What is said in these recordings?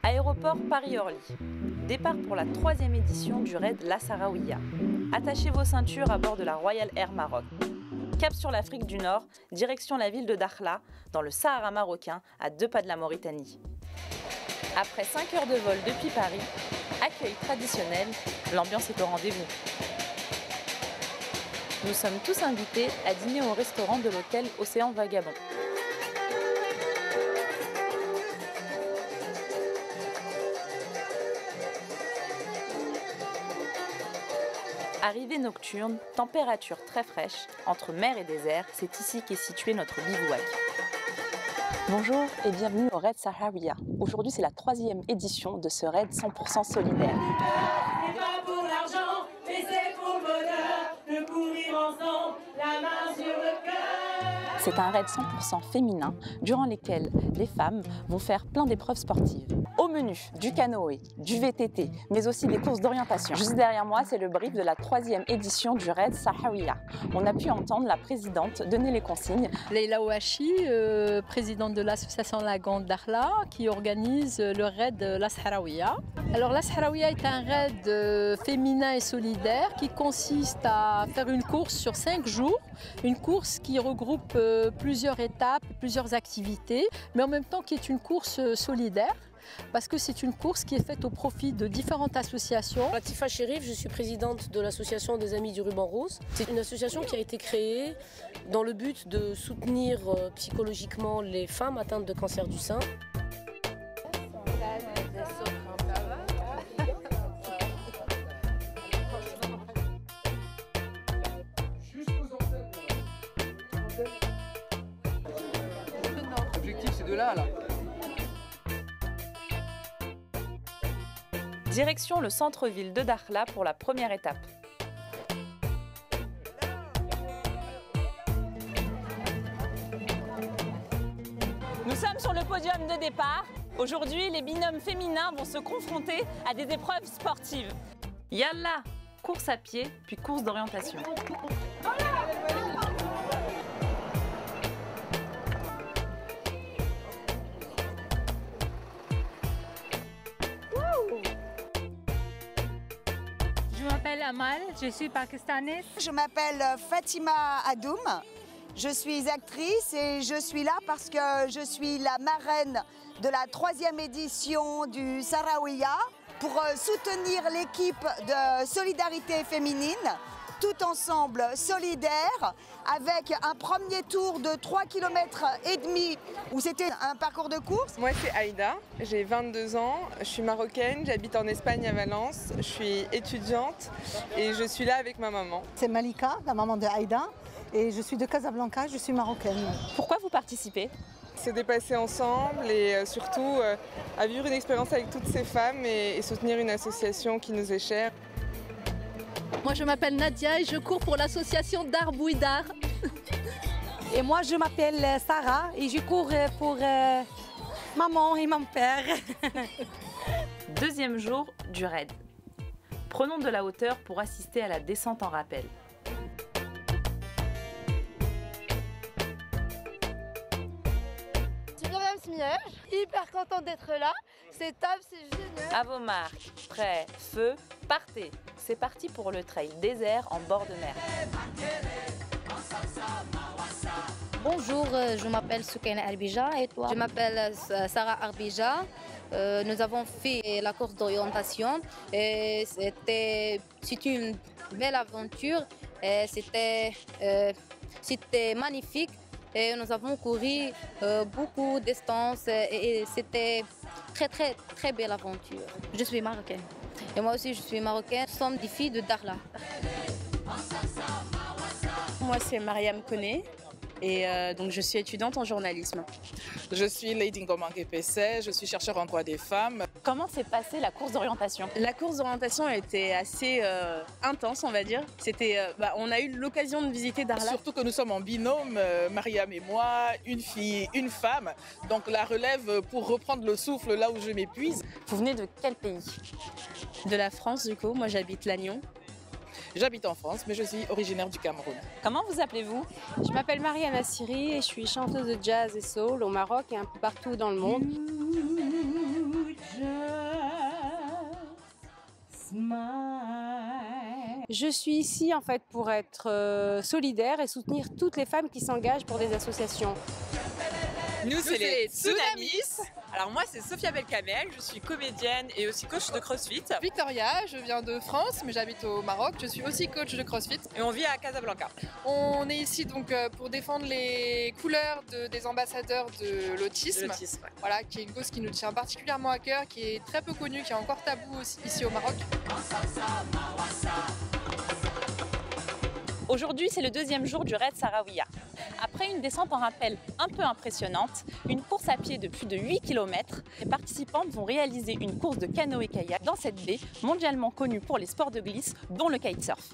Aéroport Paris-Orly. Départ pour la 3e édition du raid La Sahraouia. Attachez vos ceintures à bord de la Royal Air Maroc. Cap sur l'Afrique du Nord, direction la ville de Dakhla, dans le Sahara marocain, à 2 pas de la Mauritanie. Après 5 heures de vol depuis Paris, accueil traditionnel, l'ambiance est au rendez-vous. Nous sommes tous invités à dîner au restaurant de l'hôtel Océan Vagabond. Arrivée nocturne, température très fraîche, entre mer et désert, c'est ici qu'est situé notre bivouac. Bonjour et bienvenue au raid Sahraouia. Aujourd'hui c'est la 3e édition de ce raid 100% solidaire. C'est pas pour l'argent, mais c'est pour le bonheur de courir ensemble, la main sur le cœur. C'est un raid 100% féminin durant lesquels les femmes vont faire plein d'épreuves sportives. Au menu, du canoë, du VTT, mais aussi des courses d'orientation. Juste derrière moi, c'est le brief de la 3e édition du raid Sahraouia. On a pu entendre la présidente donner les consignes. Leila Ouachi, présidente de l'association Lagon Dakhla, qui organise le raid La Sahraouia. Alors La Sahraouia est un raid féminin et solidaire qui consiste à faire une course sur 5 jours, une course qui regroupe plusieurs étapes, plusieurs activités, mais en même temps qui est une course solidaire, parce que c'est une course qui est faite au profit de différentes associations. Latifa Chérif, je suis présidente de l'association des Amis du Ruban Rose. C'est une association qui a été créée dans le but de soutenir psychologiquement les femmes atteintes de cancer du sein. L'objectif c'est de là. Direction le centre-ville de Dakhla pour la première étape. Nous sommes sur le podium de départ. Aujourd'hui, les binômes féminins vont se confronter à des épreuves sportives. Yalla, course à pied, puis course d'orientation. Je m'appelle Amal, je suis pakistanaise. Je m'appelle Fatima Adoum, je suis actrice et je suis là parce que je suis la marraine de la 3e édition du Sahraouia pour soutenir l'équipe de solidarité féminine, tout ensemble solidaires, avec un premier tour de 3,5 km où c'était un parcours de course. Moi c'est Aïda, j'ai 22 ans, je suis marocaine, j'habite en Espagne à Valence, je suis étudiante et je suis là avec ma maman. C'est Malika, la maman de Aïda, et je suis de Casablanca, je suis marocaine. Pourquoi vous participez ? Se dépasser ensemble et surtout à vivre une expérience avec toutes ces femmes et soutenir une association qui nous est chère. Moi je m'appelle Nadia et je cours pour l'association Darbouidar. Et moi je m'appelle Sarah et je cours pour maman et mon père. 2e jour du raid. Prenons de la hauteur pour assister à la descente en rappel. Hyper contente d'être là, c'est top, c'est génial. À vos marques, prêts, feu, partez. C'est parti pour le trail désert en bord de mer. Bonjour, je m'appelle Soukaina Arbija et toi? Je m'appelle Sarah Arbija. Nous avons fait la course d'orientation et c'est une belle aventure. C'était magnifique. Et nous avons couru beaucoup de distances et c'était très belle aventure. Je suis marocaine. Et moi aussi je suis marocaine. Nous sommes des filles de Dakhla. Moi c'est Mariam Koné et donc je suis étudiante en journalisme. Je suis Lady Ngomangue Pessé, je suis chercheur en droit des femmes. Comment s'est passée la course d'orientation? La course d'orientation a été assez intense, on va dire. On a eu l'occasion de visiter Dakhla. Surtout que nous sommes en binôme, Mariam et moi, une fille, une femme. Donc la relève pour reprendre le souffle là où je m'épuise. Vous venez de quel pays? De la France du coup, moi j'habite Lannion. J'habite en France, mais je suis originaire du Cameroun. Comment vous appelez-vous? Je m'appelle Mariam Assiri et je suis chanteuse de jazz et soul au Maroc et un peu partout dans le monde. Je suis ici en fait pour être solidaire et soutenir toutes les femmes qui s'engagent pour des associations. Nous, c'est les Tsunamis. Alors moi, c'est Sophia Belkamel, je suis comédienne et aussi coach de CrossFit. Victoria, je viens de France, mais j'habite au Maroc. Je suis aussi coach de CrossFit. Et on vit à Casablanca. On est ici donc pour défendre les couleurs des ambassadeurs de l'autisme. Ouais. Voilà, qui est une cause qui nous tient particulièrement à cœur, qui est très peu connue, qui est encore tabou aussi, ici au Maroc. Aujourd'hui, c'est le deuxième jour du Raid Sahraouia. Après une descente en rappel un peu impressionnante, une course à pied de plus de 8 km, les participantes vont réaliser une course de canoë-kayak dans cette baie mondialement connue pour les sports de glisse, dont le kitesurf.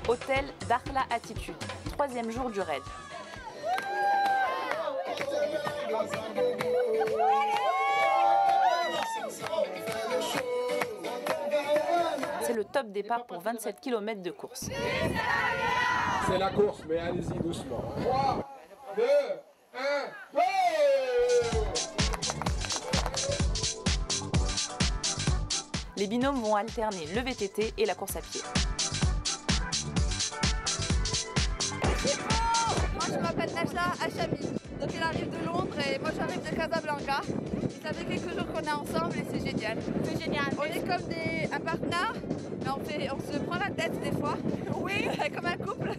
Hôtel Dakhla Attitude, troisième jour du raid. C'est le top départ pour 27 km de course. C'est la course, mais allez-y doucement. 3, 2, 1, go! Les binômes vont alterner le VTT et la course à pied. Moi je m'appelle Najla Hachami, donc il arrive de Londres et moi j'arrive de Casablanca. Ça fait quelques jours qu'on est ensemble et c'est génial. C'est génial. On est comme un partenaire, mais on se prend la tête des fois. Oui, comme un couple.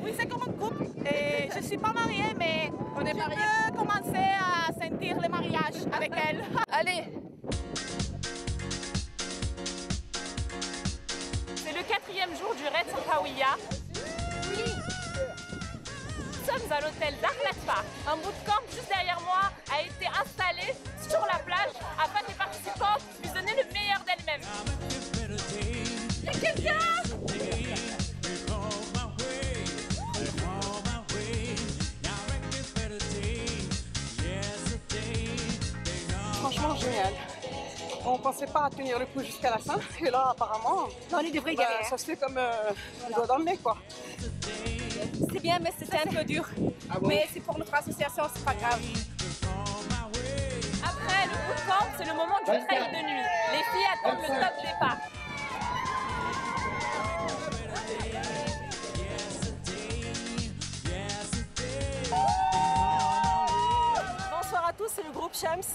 Oui, c'est comme un couple. Et je suis pas mariée, mais on est mariés. Je peux commencer à sentir le mariage avec elle. Allez. C'est le 4e jour du Raid Sahraouia. Oui. Nous sommes à l'hôtel Dakhla. Un bootcamp juste derrière moi a été installé sur la plage afin que les participants puissent donner le meilleur d'elles-mêmes. Il y a quelqu'un ? Franchement génial. On ne pensait pas tenir le coup jusqu'à la fin et là apparemment on est des vrais guerriers. Ça se fait comme un doigt dans le nez quoi. C'est bien mais c'était un peu dur. Ah bon? Mais c'est pour notre association, c'est pas grave. Après le bootcamp, c'est le moment du trail de nuit. Les filles attendent le top départ. Bonsoir à tous, c'est le groupe Shams.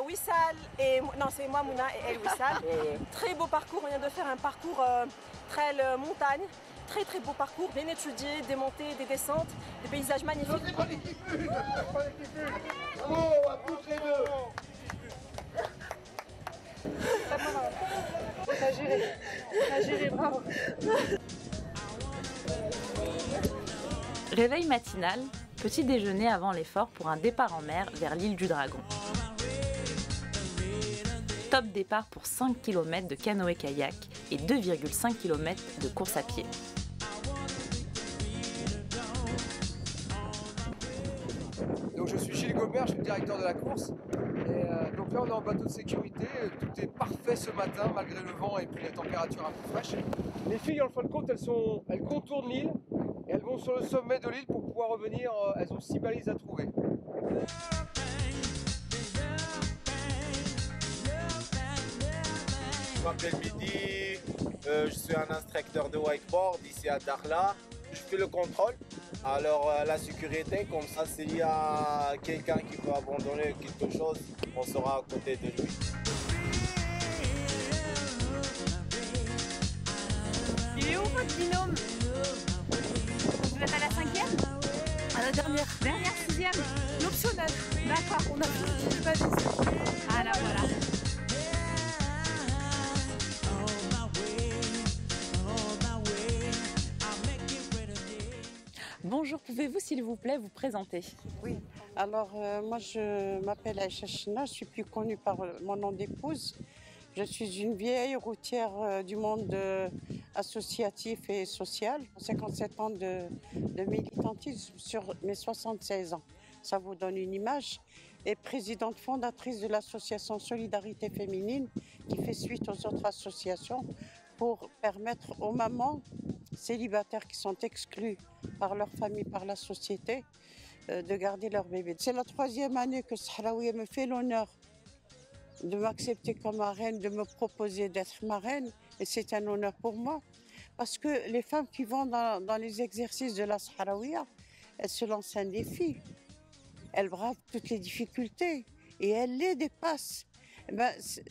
Wissal et non c'est moi Mouna et elle Wissal. Très beau parcours, on vient de faire un parcours trail montagne. Très très beau parcours, bien étudié, des montées, des descentes, des paysages magnifiques. Oh, à toutes les deux. T'as géré, bravo. Réveil matinal, petit déjeuner avant l'effort pour un départ en mer vers l'île du Dragon. Top départ pour 5 km de canoë-kayak et 2,5 km de course à pied. Donc je suis Gilles Gobert, je suis le directeur de la course. Et donc là on est en bateau de sécurité, tout est parfait ce matin malgré le vent et puis les températures un peu fraîches. Les filles en fin de compte elles contournent l'île et elles vont sur le sommet de l'île pour pouvoir revenir, elles ont 6 balises à trouver. Je m'appelle Midi, je suis un instructeur de wakeboard ici à Dakhla. Je fais le contrôle, alors la sécurité, comme ça s'il y a quelqu'un qui peut abandonner quelque chose, on sera à côté de lui. Il est où votre binôme? Vous êtes à la 5e? À la dernière. Dernière, 6e? L'optionnel. D'accord, on a plus de balises. Ah là voilà. Bonjour, pouvez-vous s'il vous plaît vous présenter? Oui, alors moi je m'appelle Aïcha China, je suis plus connue par mon nom d'épouse. Je suis une vieille routière du monde associatif et social, 57 ans de militantisme sur mes 76 ans. Ça vous donne une image. Et présidente fondatrice de l'association Solidarité Féminine qui fait suite aux autres associations pour permettre aux mamans célibataires qui sont exclues par leur famille, par la société, de garder leur bébé. C'est la 3e année que Sahraouia me fait l'honneur de m'accepter comme marraine, de me proposer d'être marraine. Et c'est un honneur pour moi. Parce que les femmes qui vont dans les exercices de la Sahraouia, elles se lancent un défi. Elles bravent toutes les difficultés et elles les dépassent.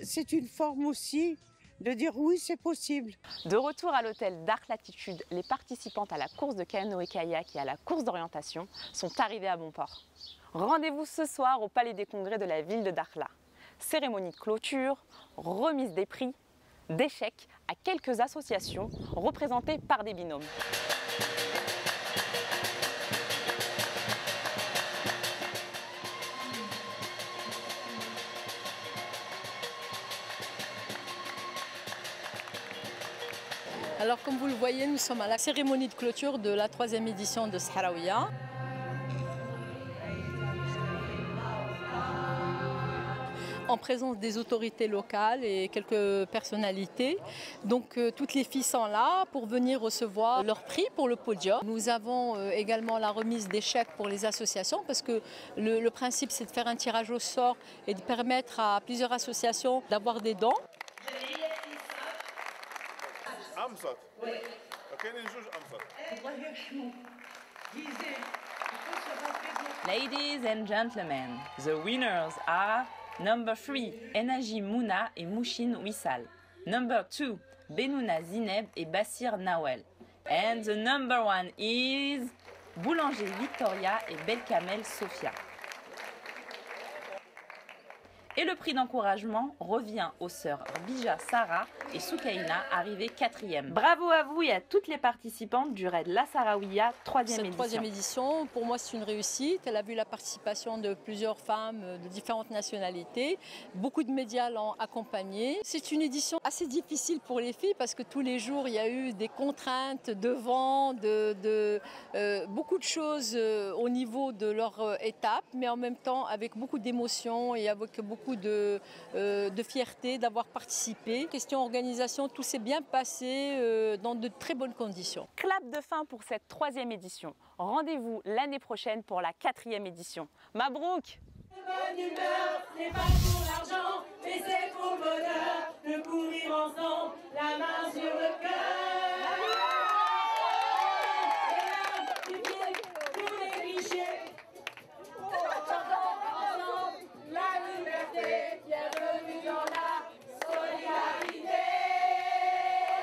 C'est une forme aussi de dire oui, c'est possible. De retour à l'hôtel d'Arc Latitude, les participantes à la course de canoë-kayak et à la course d'orientation sont arrivées à bon port. Rendez-vous ce soir au Palais des Congrès de la ville de Dakhla. Cérémonie de clôture, remise des prix, des chèques à quelques associations représentées par des binômes. Alors comme vous le voyez, nous sommes à la cérémonie de clôture de la 3e édition de Sahraouia. En présence des autorités locales et quelques personnalités. Donc toutes les filles sont là pour venir recevoir leur prix pour le podium. Nous avons également la remise des chèques pour les associations parce que le principe c'est de faire un tirage au sort et de permettre à plusieurs associations d'avoir des dons. Ladies and gentlemen, the winners are number 3, Enaji Mouna et Mouchine Wissal. Number 2, Benouna Zineb et Bassir Nawel. And the number 1 is Boulanger Victoria et Belkamel Sofia. Et le prix d'encouragement revient aux sœurs Bija Sarah et Soukaina, arrivées 4e. Bravo à vous et à toutes les participantes du raid La Sahraouia 3e édition. Cette 3e édition, pour moi, c'est une réussite. Elle a vu la participation de plusieurs femmes de différentes nationalités. Beaucoup de médias l'ont accompagnée. C'est une édition assez difficile pour les filles parce que tous les jours, il y a eu des contraintes de vent, beaucoup de choses au niveau de leur étape, mais en même temps avec beaucoup d'émotions et avec beaucoup de fierté d'avoir participé. Question organisation, tout s'est bien passé dans de très bonnes conditions. Clap de fin pour cette 3e édition. Rendez-vous l'année prochaine pour la 4e édition. Mabrouk! Bonne humeur, c'est pas pour l'argent, mais c'est pour le bonheur de courir ensemble la main.